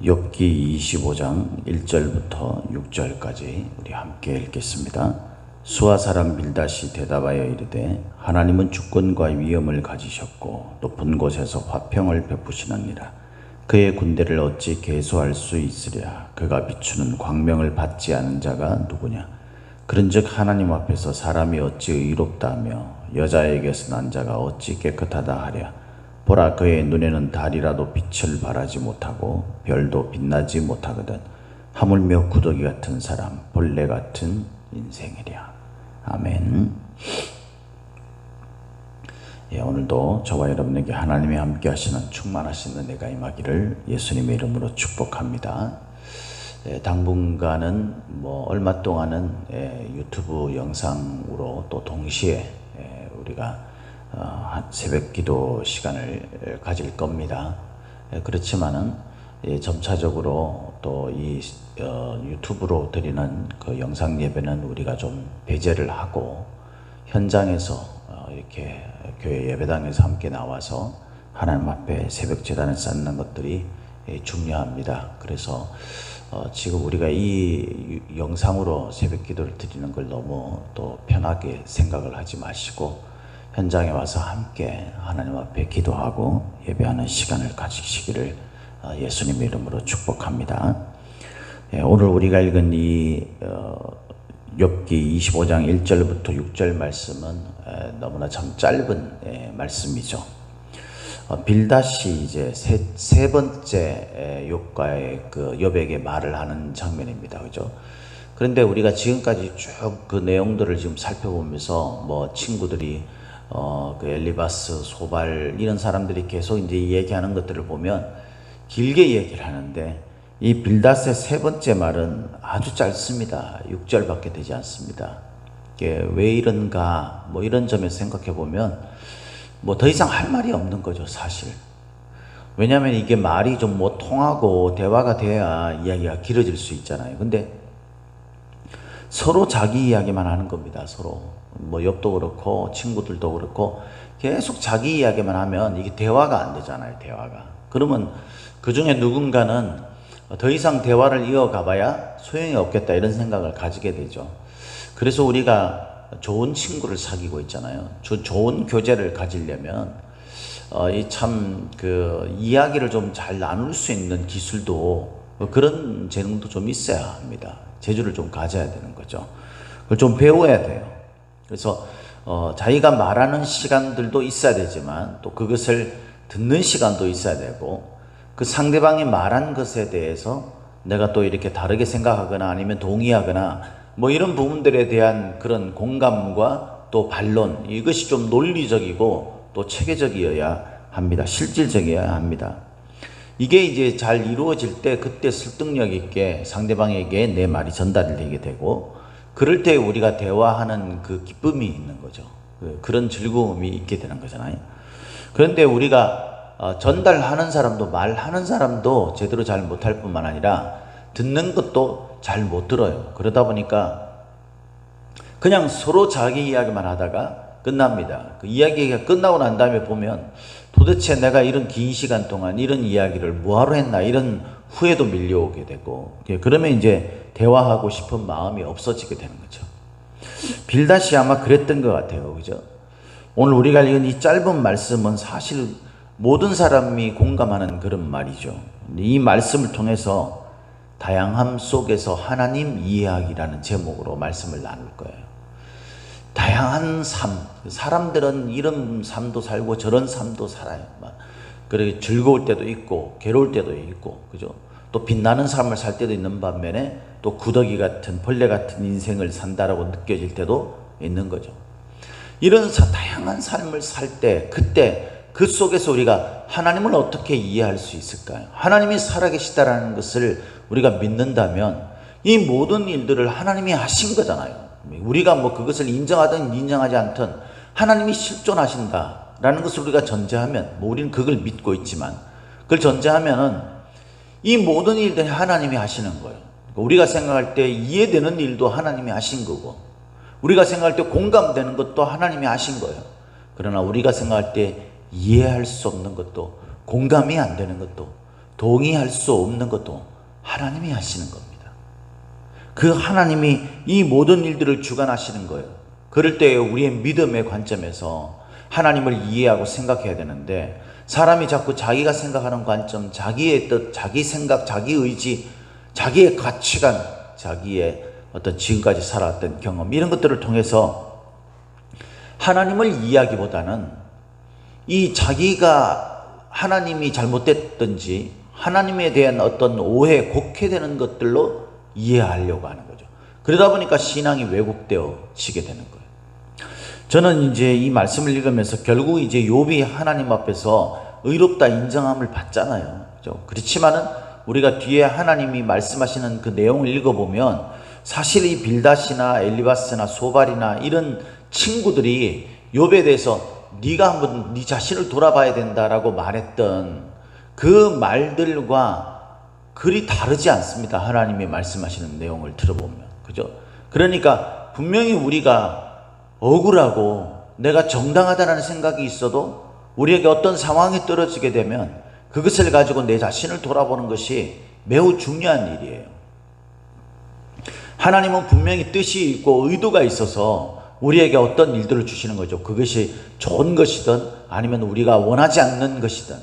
욥기 25장 1절부터 6절까지 우리 함께 읽겠습니다. 수아 사람 빌닷이 대답하여 이르되 하나님은 주권과 위엄을 가지셨고 높은 곳에서 화평을 베푸시느니라. 그의 군대를 어찌 계수할 수 있으랴. 그가 비추는 광명을 받지 않은 자가 누구냐. 그런즉 하나님 앞에서 사람이 어찌 의롭다 하며 여자에게서 난 자가 어찌 깨끗하다 하랴. 보라, 그의 눈에는 달이라도 빛을 발하지 못하고 별도 빛나지 못하거든. 하물며 구더기 같은 사람, 벌레 같은 인생이랴. 아멘. 오늘도 저와 여러분에게 하나님이 함께 하시는 충만하신 은혜가 임하기를 예수님의 이름으로 축복합니다. 당분간은 얼마 동안은 유튜브 영상으로 또 동시에 우리가 새벽 기도 시간을 가질 겁니다. 그렇지만은 점차적으로 또 이 유튜브로 드리는 그 영상 예배는 우리가 좀 배제를 하고 현장에서 이렇게 교회 예배당에서 함께 나와서 하나님 앞에 새벽 제단을 쌓는 것들이 중요합니다. 그래서 지금 우리가 이 영상으로 새벽 기도를 드리는 걸 너무 또 편하게 생각을 하지 마시고 현장에 와서 함께 하나님 앞에 기도하고 예배하는 시간을 가지시기를 예수님의 이름으로 축복합니다. 오늘 우리가 읽은 이 욥기 25장 1절부터 6절 말씀은 너무나 참 짧은 말씀이죠. 빌닷이 이제 세 번째 욥과의 그 욥에게 말을 하는 장면입니다. 그죠? 그런데 우리가 지금까지 쭉 그 내용들을 지금 살펴보면서 친구들이 그 엘리바스, 소발 이런 사람들이 계속 이제 얘기하는 것들을 보면 길게 얘기를 하는데 이 빌닷의 세 번째 말은 아주 짧습니다. 6절밖에 되지 않습니다. 이게 왜 이런가 이런 점에서 생각해 보면 더 이상 할 말이 없는 거죠, 사실. 왜냐하면 이게 말이 좀 통하고 대화가 돼야 이야기가 길어질 수 있잖아요. 근데 서로 자기 이야기만 하는 겁니다. 서로 욥도 그렇고 친구들도 그렇고 계속 자기 이야기만 하면 이게 대화가 안 되잖아요. 대화가. 그러면 그 중에 누군가는 더 이상 대화를 이어가 봐야 소용이 없겠다 이런 생각을 가지게 되죠. 그래서 우리가 좋은 친구를 사귀고 있잖아요. 좋은 교제를 가지려면 그 이야기를 좀 잘 나눌 수 있는 기술도 그런 재능도 좀 있어야 합니다. 재주를 좀 가져야 되는 거죠. 그걸 좀 배워야 돼요. 그래서 자기가 말하는 시간들도 있어야 되지만 또 그것을 듣는 시간도 있어야 되고 그 상대방이 말한 것에 대해서 내가 또 이렇게 다르게 생각하거나 아니면 동의하거나 이런 부분들에 대한 그런 공감과 또 반론, 이것이 좀 논리적이고 또 체계적이어야 합니다. 실질적이어야 합니다. 이게 이제 잘 이루어질 때 그때 설득력 있게 상대방에게 내 말이 전달되게 되고 그럴 때 우리가 대화하는 그 기쁨이 있는 거죠. 그런 즐거움이 있게 되는 거잖아요. 그런데 우리가 전달하는 사람도 말하는 사람도 제대로 잘 못할 뿐만 아니라 듣는 것도 잘 못 들어요. 그러다 보니까 그냥 서로 자기 이야기만 하다가 끝납니다. 그 이야기가 끝나고 난 다음에 보면 도대체 내가 이런 긴 시간 동안 이런 이야기를 뭐하러 했나 이런 후회도 밀려오게 되고 그러면 이제 대화하고 싶은 마음이 없어지게 되는 거죠. 빌닷이 아마 그랬던 것 같아요. 그죠? 오늘 우리가 읽은 이 짧은 말씀은 사실 모든 사람이 공감하는 그런 말이죠. 이 말씀을 통해서 다양함 속에서 하나님 이해하기라는 제목으로 말씀을 나눌 거예요. 다양한 삶, 사람들은 이런 삶도 살고 저런 삶도 살아요. 그리고 즐거울 때도 있고 괴로울 때도 있고, 그죠? 또 빛나는 삶을 살 때도 있는 반면에 또 구더기 같은 벌레 같은 인생을 산다라고 느껴질 때도 있는 거죠. 이런 다양한 삶을 살 때 그때 그 속에서 우리가 하나님을 어떻게 이해할 수 있을까요? 하나님이 살아계시다라는 것을 우리가 믿는다면 이 모든 일들을 하나님이 하신 거잖아요. 우리가 그것을 인정하든 인정하지 않든 하나님이 실존하신다라는 것을 우리가 전제하면 우리는 그걸 믿고 있지만 그걸 전제하면은 이 모든 일들이 하나님이 하시는 거예요. 우리가 생각할 때 이해되는 일도 하나님이 하신 거고 우리가 생각할 때 공감되는 것도 하나님이 하신 거예요. 그러나 우리가 생각할 때 이해할 수 없는 것도 공감이 안 되는 것도 동의할 수 없는 것도 하나님이 하시는 겁니다. 그 하나님이 이 모든 일들을 주관하시는 거예요. 그럴 때 우리의 믿음의 관점에서 하나님을 이해하고 생각해야 되는데, 사람이 자꾸 자기가 생각하는 관점, 자기의 뜻, 자기 생각, 자기 의지, 자기의 가치관, 자기의 어떤 지금까지 살아왔던 경험, 이런 것들을 통해서 하나님을 이해하기보다는 이 자기가 하나님이 잘못됐든지 하나님에 대한 어떤 오해, 곡해되는 것들로 이해하려고 하는 거죠. 그러다 보니까 신앙이 왜곡되어지게 되는 거예요. 저는 이제 이 말씀을 읽으면서 결국 이제 욥이 하나님 앞에서 의롭다 인정함을 받잖아요. 그렇지만은 우리가 뒤에 하나님이 말씀하시는 그 내용을 읽어보면 사실 이 빌닷이나 엘리바스나 소발이나 이런 친구들이 욥에 대해서 네가 한번 네 자신을 돌아봐야 된다라고 말했던 그 말들과 그리 다르지 않습니다. 하나님이 말씀하시는 내용을 들어보면. 그죠? 그러니까 분명히 우리가 억울하고 내가 정당하다는 생각이 있어도 우리에게 어떤 상황이 떨어지게 되면 그것을 가지고 내 자신을 돌아보는 것이 매우 중요한 일이에요. 하나님은 분명히 뜻이 있고 의도가 있어서 우리에게 어떤 일들을 주시는 거죠. 그것이 좋은 것이든 아니면 우리가 원하지 않는 것이든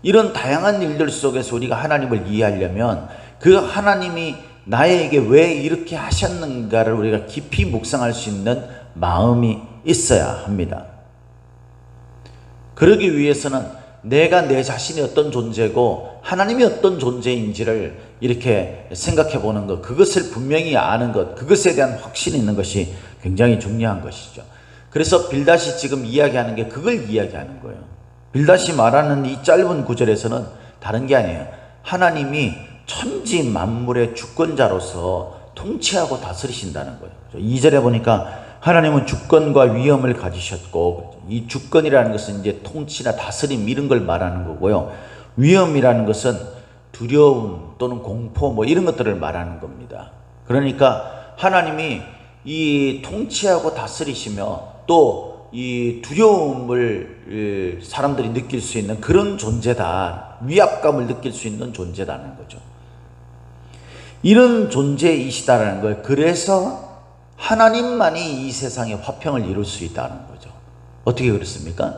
이런 다양한 일들 속에서 우리가 하나님을 이해하려면 그 하나님이 나에게 왜 이렇게 하셨는가를 우리가 깊이 묵상할 수 있는 마음이 있어야 합니다. 그러기 위해서는 내가 내 자신이 어떤 존재고 하나님이 어떤 존재인지를 이렇게 생각해 보는 것, 그것을 분명히 아는 것, 그것에 대한 확신이 있는 것이 굉장히 중요한 것이죠. 그래서 빌닷이 지금 이야기하는 게 그걸 이야기하는 거예요. 빌닷이 말하는 이 짧은 구절에서는 다른 게 아니에요. 하나님이 천지 만물의 주권자로서 통치하고 다스리신다는 거예요. 2절에 보니까 하나님은 주권과 위엄을 가지셨고, 이 주권이라는 것은 이제 통치나 다스림 이런 걸 말하는 거고요. 위엄이라는 것은 두려움 또는 공포 뭐 이런 것들을 말하는 겁니다. 그러니까 하나님이 이 통치하고 다스리시며 또 이 두려움을 사람들이 느낄 수 있는 그런 존재다. 위압감을 느낄 수 있는 존재다는 거죠. 이런 존재이시다라는 걸, 그래서 하나님만이 이 세상에 화평을 이룰 수 있다는 거죠. 어떻게 그렇습니까?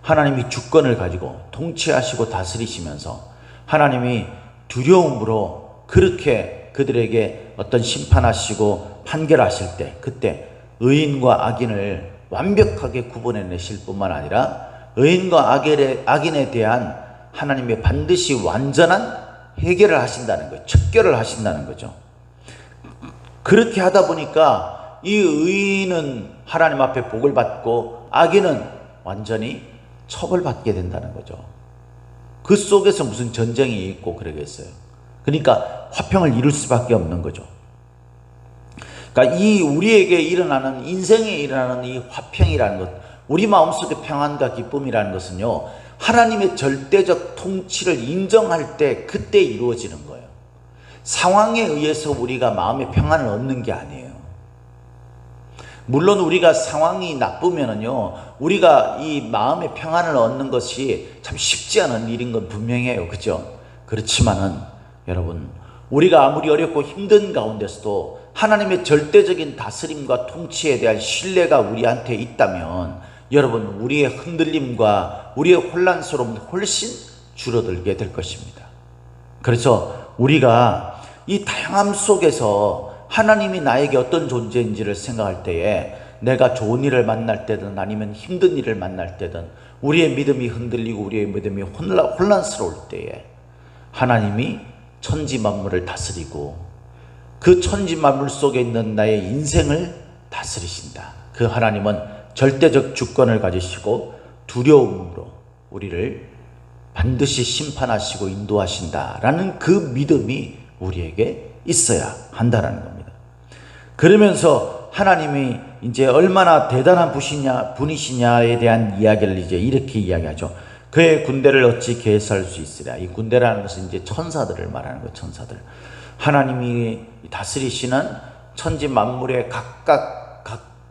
하나님이 주권을 가지고 통치하시고 다스리시면서 하나님이 두려움으로 그렇게 그들에게 어떤 심판하시고 판결하실 때, 그때 의인과 악인을 완벽하게 구분해내실 뿐만 아니라 의인과 악인에 대한 하나님의 반드시 완전한 해결을 하신다는 거예요. 척결을 하신다는 거죠. 그렇게 하다 보니까 이 의인은 하나님 앞에 복을 받고 악인은 완전히 처벌받게 된다는 거죠. 그 속에서 무슨 전쟁이 있고 그러겠어요. 그러니까 화평을 이룰 수밖에 없는 거죠. 그러니까 이 우리에게 일어나는, 인생에 일어나는 이 화평이라는 것, 우리 마음속의 평안과 기쁨이라는 것은요, 하나님의 절대적 통치를 인정할 때 그때 이루어지는 거예요. 상황에 의해서 우리가 마음의 평안을 얻는 게 아니에요. 물론 우리가 상황이 나쁘면은요, 우리가 이 마음의 평안을 얻는 것이 참 쉽지 않은 일인 건 분명해요. 그죠? 그렇지만은 여러분, 우리가 아무리 어렵고 힘든 가운데서도 하나님의 절대적인 다스림과 통치에 대한 신뢰가 우리한테 있다면 여러분, 우리의 흔들림과 우리의 혼란스러움은 훨씬 줄어들게 될 것입니다. 그래서 우리가 이 다양함 속에서 하나님이 나에게 어떤 존재인지를 생각할 때에, 내가 좋은 일을 만날 때든 아니면 힘든 일을 만날 때든 우리의 믿음이 흔들리고 우리의 믿음이 혼란스러울 때에 하나님이 천지 만물을 다스리고 그 천지 만물 속에 있는 나의 인생을 다스리신다. 그 하나님은 절대적 주권을 가지시고 두려움으로 우리를 반드시 심판하시고 인도하신다라는 그 믿음이 우리에게 있어야 한다라는 겁니다. 그러면서 하나님이 이제 얼마나 대단한 분이시냐에 대한 이야기를 이제 이렇게 이야기하죠. 그의 군대를 어찌 계수할 수 있으랴. 이 군대라는 것은 이제 천사들을 말하는 거예요. 천사들. 하나님이 다스리시는 천지 만물의 각각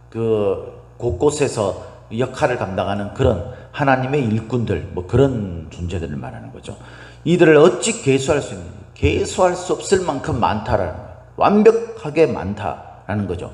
그 곳곳에서 역할을 감당하는 그런 하나님의 일꾼들, 뭐 그런 존재들을 말하는 거죠. 이들을 어찌 계수할 수 있는지, 계수할 수 없을 만큼 많다라는 거예요. 완벽하게 많다라는 거죠.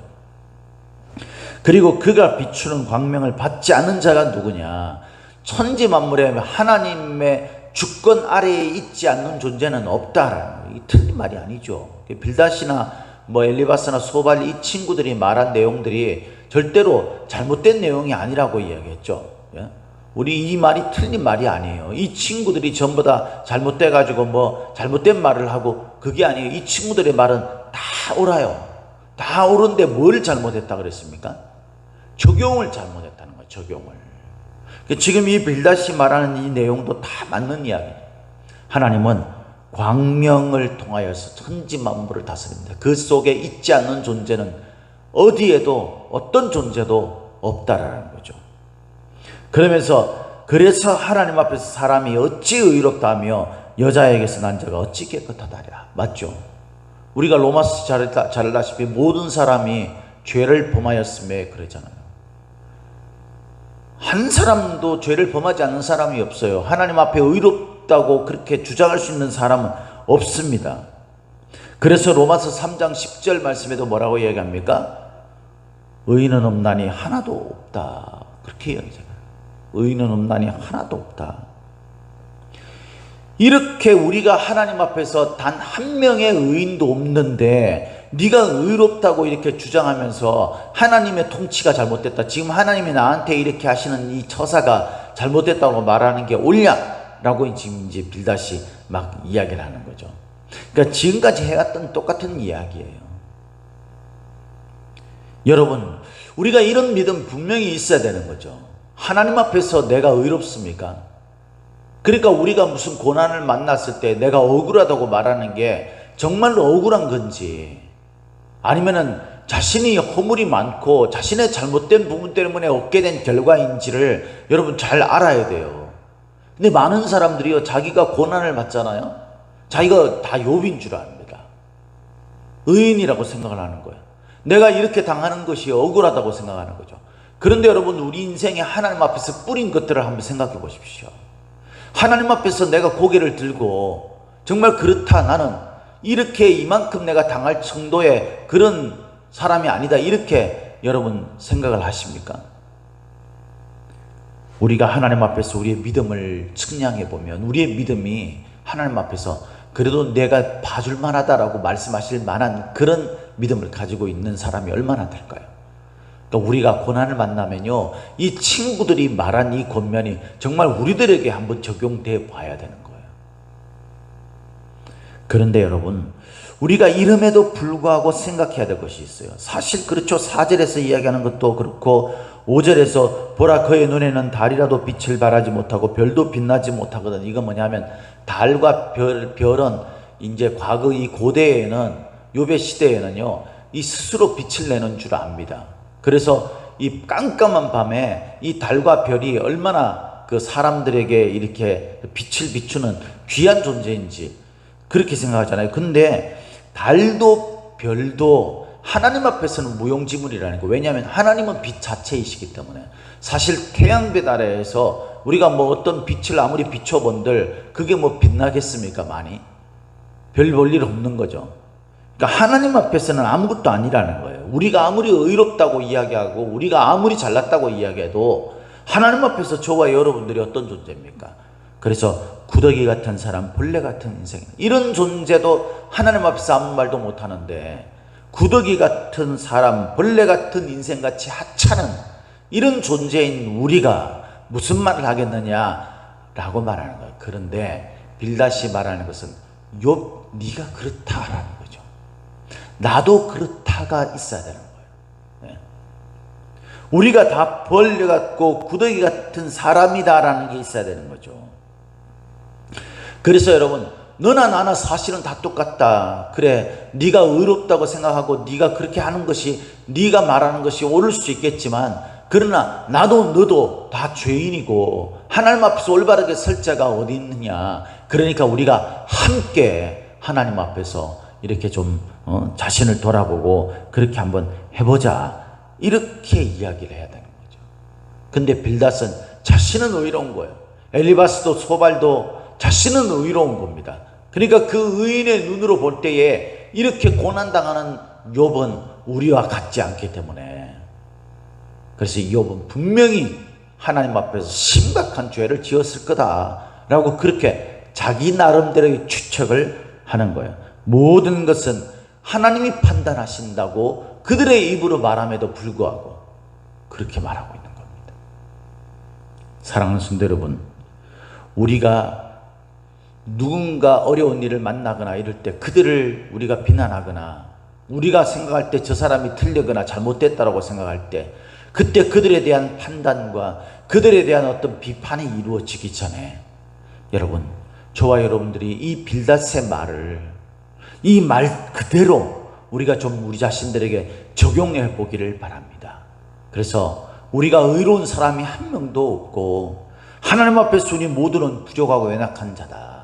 그리고 그가 비추는 광명을 받지 않는 자가 누구냐? 천지 만물에 하나님의 주권 아래에 있지 않는 존재는 없다라는 거예요. 이게 틀린 말이 아니죠. 빌닷이나 엘리바스나 소발 이 친구들이 말한 내용들이 절대로 잘못된 내용이 아니라고 이야기했죠. 우리 이 말이 틀린 말이 아니에요. 이 친구들이 전부 다 잘못돼 가지고 잘못된 말을 하고 그게 아니에요. 이 친구들의 말은 다 옳아요. 다 옳은데 뭘 잘못했다 그랬습니까? 적용을 잘못했다는 거예요. 적용을. 지금 이 빌닷이 말하는 이 내용도 다 맞는 이야기예요. 하나님은 광명을 통하여서 천지 만물을 다스립니다. 그 속에 있지 않는 존재는 어디에도 어떤 존재도 없다라는 거죠. 그래서 하나님 앞에서 사람이 어찌 의롭다 하며 여자에게서 난 자가 어찌 깨끗하다랴. 맞죠? 우리가 로마서 잘 알다시피 모든 사람이 죄를 범하였음에 그러잖아요. 한 사람도 죄를 범하지 않는 사람이 없어요. 하나님 앞에 의롭다고 그렇게 주장할 수 있는 사람은 없습니다. 그래서 로마서 3장 10절 말씀에도 뭐라고 이야기합니까? 의인은 없나니 하나도 없다. 그렇게 이야기하잖아요. 의인은 없나니 하나도 없다. 이렇게 우리가 하나님 앞에서 단 한 명의 의인도 없는데 네가 의롭다고 이렇게 주장하면서 하나님의 통치가 잘못됐다. 지금 하나님이 나한테 이렇게 하시는 이 처사가 잘못됐다고 말하는 게 옳냐라고 지금 이제 빌닷이 막 이야기를 하는 거죠. 그러니까 지금까지 해왔던 똑같은 이야기예요. 여러분, 우리가 이런 믿음 분명히 있어야 되는 거죠. 하나님 앞에서 내가 의롭습니까? 그러니까 우리가 무슨 고난을 만났을 때 내가 억울하다고 말하는 게 정말로 억울한 건지, 아니면은 자신이 허물이 많고 자신의 잘못된 부분 때문에 얻게 된 결과인지를 여러분 잘 알아야 돼요. 근데 많은 사람들이요, 자기가 고난을 받잖아요. 자기가 다 욥인 줄 압니다. 의인이라고 생각을 하는 거예요. 내가 이렇게 당하는 것이 억울하다고 생각하는 거죠. 그런데 여러분, 우리 인생에 하나님 앞에서 뿌린 것들을 한번 생각해 보십시오. 하나님 앞에서 내가 고개를 들고 정말 그렇다, 나는 이렇게 이만큼 내가 당할 정도의 그런 사람이 아니다, 이렇게 여러분 생각을 하십니까? 우리가 하나님 앞에서 우리의 믿음을 측량해 보면 우리의 믿음이 하나님 앞에서 그래도 내가 봐줄 만하다라고 말씀하실 만한 그런 믿음을 가지고 있는 사람이 얼마나 될까요? 그러니까 우리가 고난을 만나면요, 이 친구들이 말한 이 권면이 정말 우리들에게 한번 적용돼 봐야 되는 거예요. 그런데 여러분, 우리가 이름에도 불구하고 생각해야 될 것이 있어요. 사실 그렇죠. 4절에서 이야기하는 것도 그렇고 5절에서 보라 그의 눈에는 달이라도 빛을 발하지 못하고 별도 빛나지 못하거든. 이거 뭐냐면 달과 별은 이제 과거 이 고대에는, 욥의 시대에는요, 이 스스로 빛을 내는 줄 압니다. 그래서 이 깜깜한 밤에 이 달과 별이 얼마나 그 사람들에게 이렇게 빛을 비추는 귀한 존재인지 그렇게 생각하잖아요. 근데 달도 별도 하나님 앞에서는 무용지물이라는 거예요. 왜냐하면 하나님은 빛 자체이시기 때문에. 사실 태양빛 아래에서 우리가 어떤 빛을 아무리 비춰본들 그게 빛나겠습니까? 많이? 별 볼 일 없는 거죠. 그러니까 하나님 앞에서는 아무것도 아니라는 거예요. 우리가 아무리 의롭다고 이야기하고 우리가 아무리 잘났다고 이야기해도 하나님 앞에서 저와 여러분들이 어떤 존재입니까? 그래서 구더기 같은 사람, 벌레 같은 인생, 이런 존재도 하나님 앞에서 아무 말도 못하는데 구더기 같은 사람, 벌레 같은 인생같이 하찮은 이런 존재인 우리가 무슨 말을 하겠느냐라고 말하는 거예요. 그런데 빌닷이 말하는 것은 욥, 네가 그렇다라는 거죠. 나도 그렇다가 있어야 되는 거예요. 우리가 다 벌레 같고 구더기 같은 사람이다라는 게 있어야 되는 거죠. 그래서 여러분, 너나 나나 사실은 다 똑같다. 그래, 네가 의롭다고 생각하고 네가 그렇게 하는 것이, 네가 말하는 것이 옳을 수 있겠지만, 그러나 나도 너도 다 죄인이고 하나님 앞에서 올바르게 설 자가 어디 있느냐. 그러니까 우리가 함께 하나님 앞에서 이렇게 좀 자신을 돌아보고 그렇게 한번 해보자, 이렇게 이야기를 해야 되는 거죠. 근데 빌닷은 자신은 의로운 거예요. 엘리바스도 소발도 자신은 의로운 겁니다. 그러니까 그 의인의 눈으로 볼 때에 이렇게 고난당하는 욥은 우리와 같지 않기 때문에, 그래서 욥은 분명히 하나님 앞에서 심각한 죄를 지었을 거다라고 그렇게 자기 나름대로의 추측을 하는 거예요. 모든 것은 하나님이 판단하신다고 그들의 입으로 말함에도 불구하고 그렇게 말하고 있는 겁니다. 사랑하는 성도 여러분, 우리가 누군가 어려운 일을 만나거나 이럴 때 그들을 우리가 비난하거나 우리가 생각할 때 저 사람이 틀리거나 잘못됐다라고 생각할 때 그때 그들에 대한 판단과 그들에 대한 어떤 비판이 이루어지기 전에 여러분, 저와 여러분들이 이 빌닷의 말을, 이 말 그대로 우리가 좀 우리 자신들에게 적용해 보기를 바랍니다. 그래서 우리가 의로운 사람이 한 명도 없고 하나님 앞에서 우리 모두는 부족하고 연약한 자다.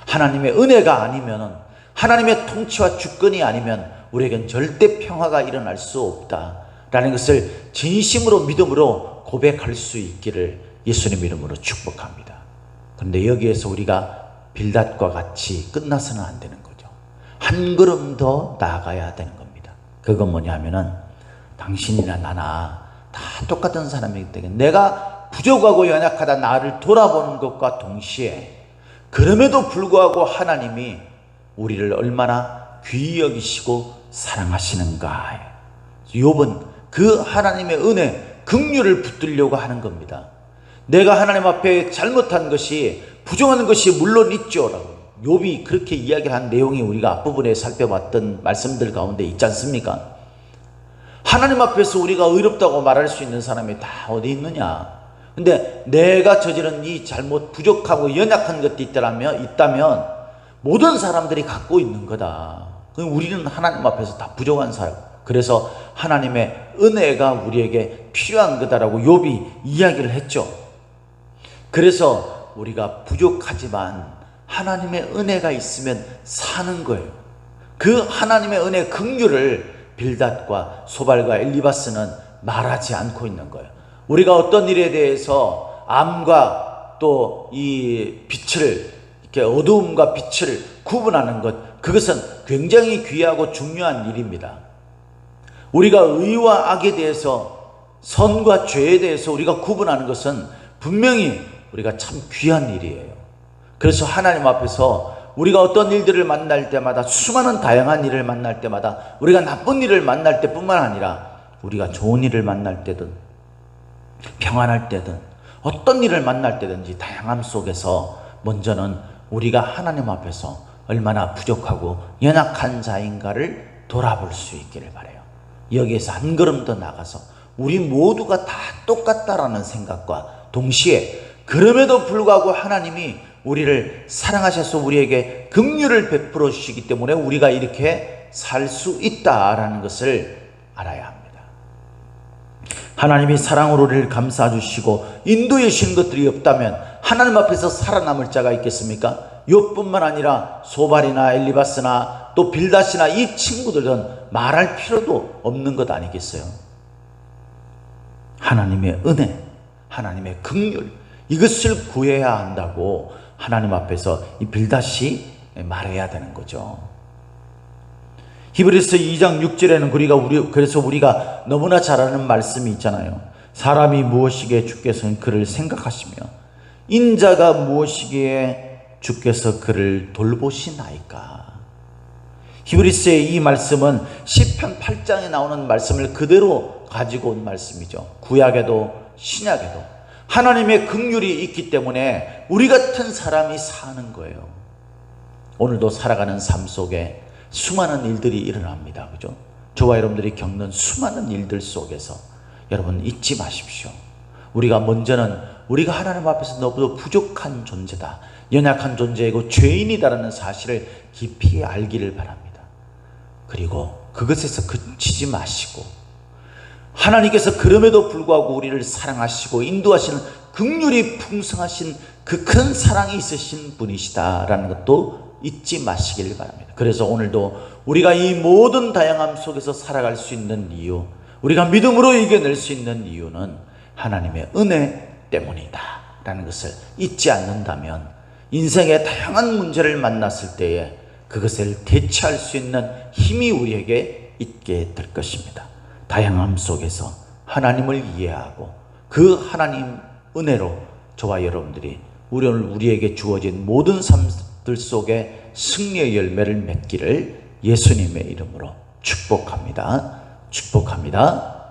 하나님의 은혜가 아니면, 하나님의 통치와 주권이 아니면 우리에겐 절대 평화가 일어날 수 없다라는 것을 진심으로 믿음으로 고백할 수 있기를 예수님 이름으로 축복합니다. 그런데 여기에서 우리가 빌닷과 같이 끝나서는 안 되는 거죠. 한 걸음 더 나아가야 되는 겁니다. 그건 뭐냐면은 당신이나 나나 다 똑같은 사람이기 때문에 내가 부족하고 연약하다 나를 돌아보는 것과 동시에 그럼에도 불구하고 하나님이 우리를 얼마나 귀히 여기시고 사랑하시는가. 욥은 그 하나님의 은혜, 긍휼을 붙들려고 하는 겁니다. 내가 하나님 앞에 잘못한 것이, 부정한 것이 물론 있죠 라고 욥이 그렇게 이야기를 한 내용이 우리가 앞부분에 살펴봤던 말씀들 가운데 있지 않습니까? 하나님 앞에서 우리가 의롭다고 말할 수 있는 사람이 다 어디 있느냐? 근데 내가 저지른 이 잘못, 부족하고 연약한 것도 있다면 모든 사람들이 갖고 있는 거다. 우리는 하나님 앞에서 다 부족한 사람. 그래서 하나님의 은혜가 우리에게 필요한 거다라고 욥이 이야기를 했죠. 그래서 우리가 부족하지만 하나님의 은혜가 있으면 사는 거예요. 그 하나님의 은혜 긍휼을 빌닷과 소발과 엘리바스는 말하지 않고 있는 거예요. 우리가 어떤 일에 대해서 암과 또 이 빛을, 이렇게 어두움과 빛을 구분하는 것, 그것은 굉장히 귀하고 중요한 일입니다. 우리가 의와 악에 대해서, 선과 죄에 대해서 우리가 구분하는 것은 분명히 우리가 참 귀한 일이에요. 그래서 하나님 앞에서 우리가 어떤 일들을 만날 때마다, 수많은 다양한 일을 만날 때마다, 우리가 나쁜 일을 만날 때뿐만 아니라 우리가 좋은 일을 만날 때든 평안할 때든 어떤 일을 만날 때든지 다양함 속에서 먼저는 우리가 하나님 앞에서 얼마나 부족하고 연약한 자인가를 돌아볼 수 있기를 바라요. 여기에서 한 걸음 더 나가서 우리 모두가 다 똑같다라는 생각과 동시에 그럼에도 불구하고 하나님이 우리를 사랑하셔서 우리에게 긍휼을 베풀어 주시기 때문에 우리가 이렇게 살 수 있다라는 것을 알아야 합니다. 하나님이 사랑으로 우리를 감싸 주시고 인도해 주신 것들이 없다면 하나님 앞에서 살아남을 자가 있겠습니까? 욥뿐만 아니라 소발이나 엘리바스나 또 빌닷이나 이 친구들은 말할 필요도 없는 것 아니겠어요? 하나님의 은혜, 하나님의 긍휼, 이것을 구해야 한다고 하나님 앞에서 이 빌닷이 말해야 되는 거죠. 히브리서 2장 6절에는 그래서 우리가 너무나 잘 아는 말씀이 있잖아요. 사람이 무엇이기에 주께서는 그를 생각하시며 인자가 무엇이기에 주께서 그를 돌보시나이까. 히브리서의 이 말씀은 시편 8장에 나오는 말씀을 그대로 가지고 온 말씀이죠. 구약에도 신약에도 하나님의 긍휼이 있기 때문에 우리 같은 사람이 사는 거예요. 오늘도 살아가는 삶 속에 수많은 일들이 일어납니다. 그죠? 저와 여러분들이 겪는 수많은 일들 속에서 여러분 잊지 마십시오. 우리가 먼저는 우리가 하나님 앞에서 너무도 부족한 존재다, 연약한 존재이고 죄인이다라는 사실을 깊이 알기를 바랍니다. 그리고 그것에서 그치지 마시고 하나님께서 그럼에도 불구하고 우리를 사랑하시고 인도하시는 긍휼이 풍성하신 그 큰 사랑이 있으신 분이시다라는 것도 잊지 마시길 바랍니다. 그래서 오늘도 우리가 이 모든 다양함 속에서 살아갈 수 있는 이유, 우리가 믿음으로 이겨낼 수 있는 이유는 하나님의 은혜 때문이다 라는 것을 잊지 않는다면 인생의 다양한 문제를 만났을 때에 그것을 대처할 수 있는 힘이 우리에게 있게 될 것입니다. 다양함 속에서 하나님을 이해하고 그 하나님 은혜로 저와 여러분들이 우리에게 주어진 모든 삶들 속에 승리의 열매를 맺기를 예수님의 이름으로 축복합니다. 축복합니다.